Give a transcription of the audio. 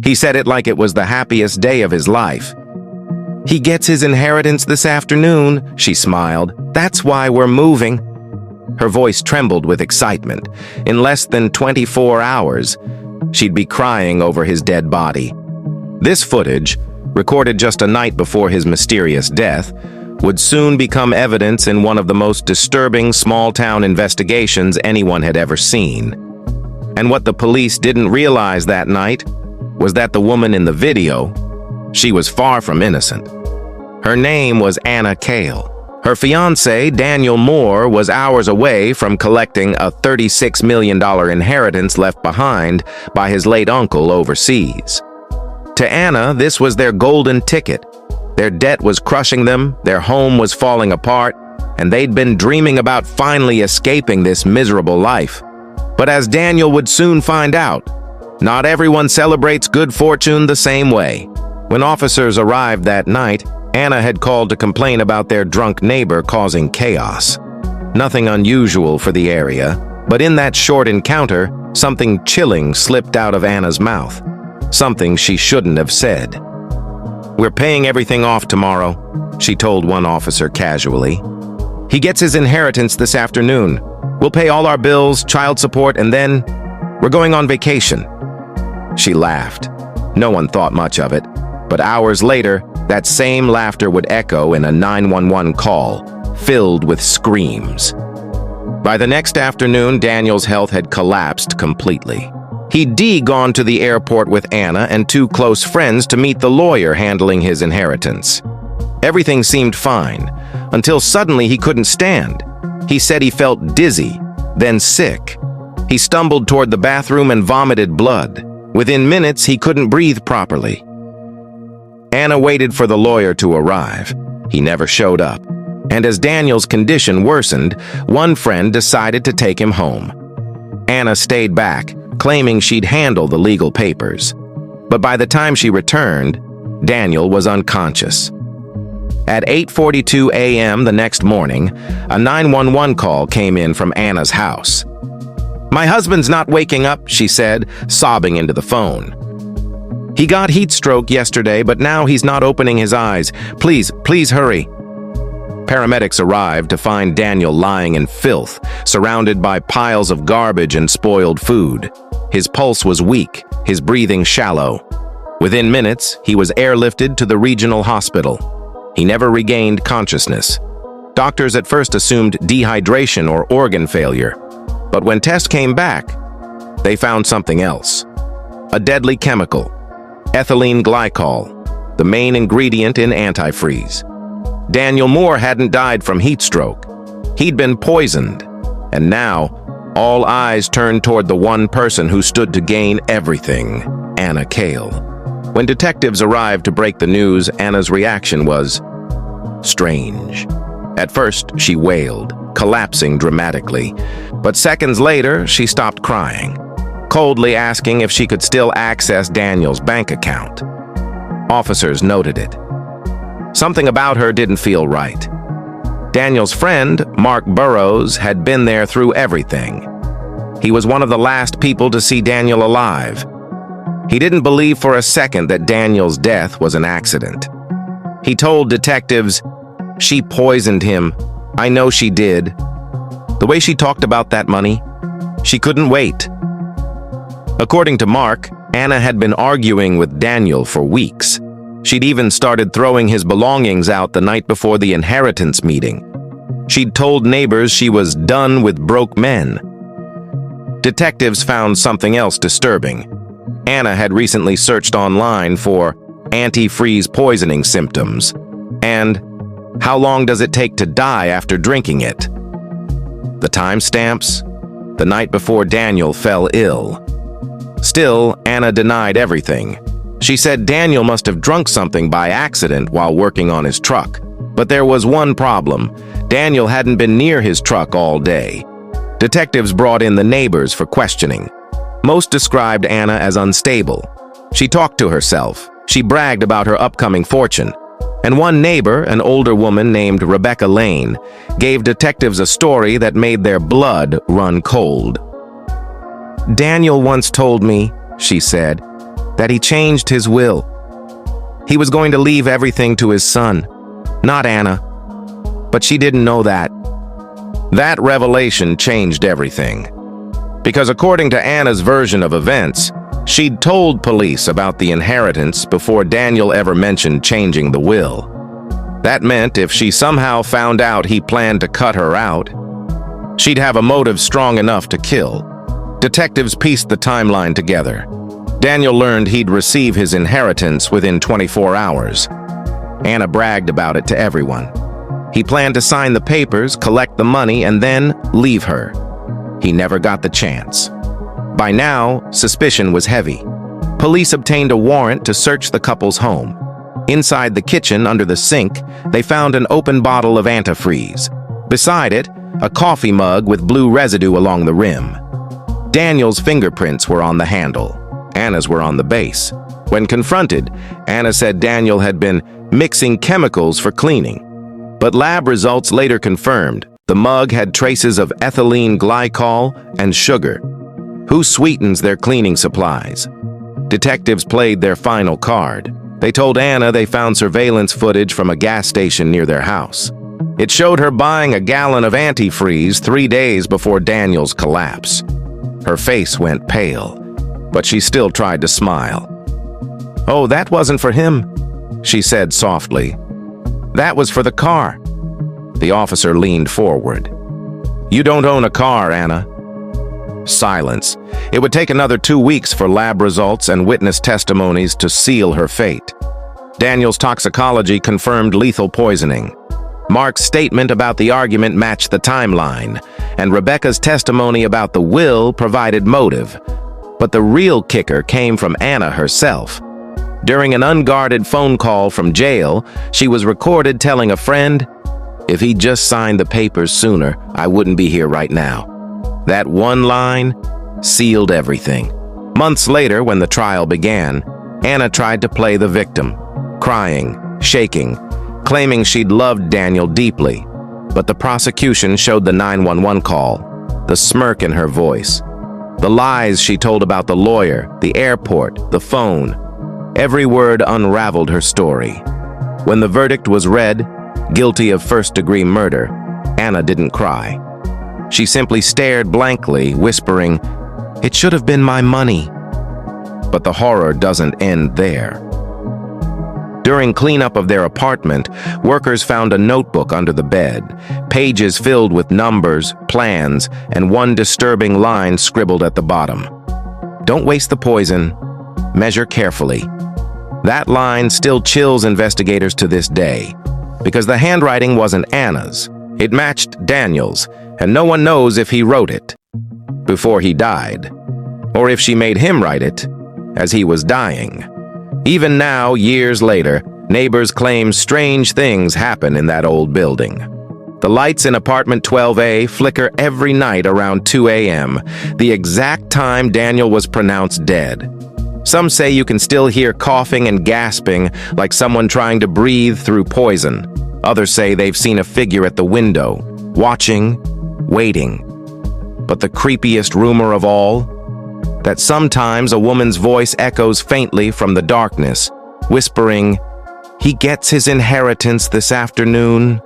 He said it like it was the happiest day of his life. "He gets his inheritance this afternoon," she smiled. "That's why we're moving." Her voice trembled with excitement. In less than 24 hours, she'd be crying over his dead body. This footage, recorded just a night before his mysterious death, would soon become evidence in one of the most disturbing small-town investigations anyone had ever seen. And what the police didn't realize that night was that the woman in the video, she was far from innocent. Her name was Ina Thea. Her fiancé, Daniel Moore, was hours away from collecting a $36 million inheritance left behind by his late uncle overseas. To Anna, this was their golden ticket. Their debt was crushing them, their home was falling apart, and they'd been dreaming about finally escaping this miserable life. But as Daniel would soon find out, not everyone celebrates good fortune the same way. When officers arrived that night, Anna had called to complain about their drunk neighbor causing chaos. Nothing unusual for the area, but in that short encounter, something chilling slipped out of Anna's mouth. Something she shouldn't have said. "We're paying everything off tomorrow," she told one officer casually. "He gets his inheritance this afternoon. We'll pay all our bills, child support, and then we're going on vacation." She laughed. No one thought much of it, but hours later, that same laughter would echo in a 911 call, filled with screams. By the next afternoon, Daniel's health had collapsed completely. He'd gone to the airport with Anna and two close friends to meet the lawyer handling his inheritance. Everything seemed fine, until suddenly he couldn't stand. He said he felt dizzy, then sick. He stumbled toward the bathroom and vomited blood. Within minutes, he couldn't breathe properly. Anna waited for the lawyer to arrive. He never showed up. And as Daniel's condition worsened, one friend decided to take him home. Anna stayed back, claiming she'd handle the legal papers. But by the time she returned, Daniel was unconscious. At 8:42 a.m. the next morning, a 911 call came in from Anna's house. "My husband's not waking up," she said, sobbing into the phone. "He got heat stroke yesterday, but now he's not opening his eyes. Please hurry." Paramedics arrived to find Daniel lying in filth, surrounded by piles of garbage and spoiled food. His pulse was weak, his breathing shallow. Within minutes, he was airlifted to the regional hospital. He never regained consciousness. Doctors at first assumed dehydration or organ failure, but when tests came back, they found something else. A deadly chemical, ethylene glycol, the main ingredient in antifreeze. Daniel Moore hadn't died from heat stroke. He'd been poisoned, and now all eyes turned toward the one person who stood to gain everything, Ina Thea. When detectives arrived to break the news, Anna's reaction was strange. At first, she wailed, collapsing dramatically, but seconds later, she stopped crying, coldly asking if she could still access Daniel's bank account. Officers noted it. Something about her didn't feel right. Daniel's friend, Mark Burrows, had been there through everything. He was one of the last people to see Daniel alive. He didn't believe for a second that Daniel's death was an accident. He told detectives, "She poisoned him. I know she did." The way she talked about that money, she couldn't wait. According to Mark, Anna had been arguing with Daniel for weeks. She'd even started throwing his belongings out the night before the inheritance meeting. She'd told neighbors she was done with broke men. Detectives found something else disturbing. Anna had recently searched online for antifreeze poisoning symptoms and how long does it take to die after drinking it. The timestamps? The night before Daniel fell ill. Still, Anna denied everything. She said Daniel must have drunk something by accident while working on his truck. But there was one problem. Daniel hadn't been near his truck all day. Detectives brought in the neighbors for questioning. Most described Anna as unstable. She talked to herself. She bragged about her upcoming fortune. And one neighbor, an older woman named Rebecca Lane, gave detectives a story that made their blood run cold. "Daniel once told me," she said, that he changed his will. He was going to leave everything to his son, not Anna. But she didn't know that. That revelation changed everything. Because according to Anna's version of events, she'd told police about the inheritance before Daniel ever mentioned changing the will. That meant if she somehow found out he planned to cut her out, she'd have a motive strong enough to kill. Detectives pieced the timeline together. Daniel learned he'd receive his inheritance within 24 hours. Anna bragged about it to everyone. He planned to sign the papers, collect the money, and then leave her. He never got the chance. By now, suspicion was heavy. Police obtained a warrant to search the couple's home. Inside the kitchen, under the sink, they found an open bottle of antifreeze. Beside it, a coffee mug with blue residue along the rim. Daniel's fingerprints were on the handle. Anna's were on the base. When confronted, Anna said Daniel had been mixing chemicals for cleaning. But lab results later confirmed the mug had traces of ethylene glycol and sugar. Who sweetens their cleaning supplies? Detectives played their final card. They told Anna they found surveillance footage from a gas station near their house. It showed her buying a gallon of antifreeze 3 days before Daniel's collapse. Her face went pale, but she still tried to smile. "Oh, that wasn't for him," she said softly. "That was for the car." The officer leaned forward. "You don't own a car, Anna." Silence. It would take another 2 weeks for lab results and witness testimonies to seal her fate. Daniel's toxicology confirmed lethal poisoning. Mark's statement about the argument matched the timeline, and Rebecca's testimony about the will provided motive. But the real kicker came from Anna herself. During an unguarded phone call from jail, she was recorded telling a friend, "If he'd just signed the papers sooner, I wouldn't be here right now." That one line sealed everything. Months later, when the trial began, Anna tried to play the victim, crying, shaking, claiming she'd loved Daniel deeply. But the prosecution showed the 911 call, the smirk in her voice, the lies she told about the lawyer, the airport, the phone. Every word unraveled her story. When the verdict was read, guilty of first-degree murder, Anna didn't cry. She simply stared blankly, whispering, "It should have been my money." But the horror doesn't end there. During cleanup of their apartment, workers found a notebook under the bed, pages filled with numbers, plans, and one disturbing line scribbled at the bottom. "Don't waste the poison. Measure carefully." That line still chills investigators to this day, because the handwriting wasn't Anna's. It matched Daniel's, and no one knows if he wrote it before he died, or if she made him write it as he was dying. Even now, years later, neighbors claim strange things happen in that old building. The lights in apartment 12A flicker every night around 2 a.m., the exact time Daniel was pronounced dead. Some say you can still hear coughing and gasping like someone trying to breathe through poison. Others say they've seen a figure at the window, watching, waiting. But the creepiest rumor of all? That sometimes a woman's voice echoes faintly from the darkness, whispering, "He gets his inheritance this afternoon."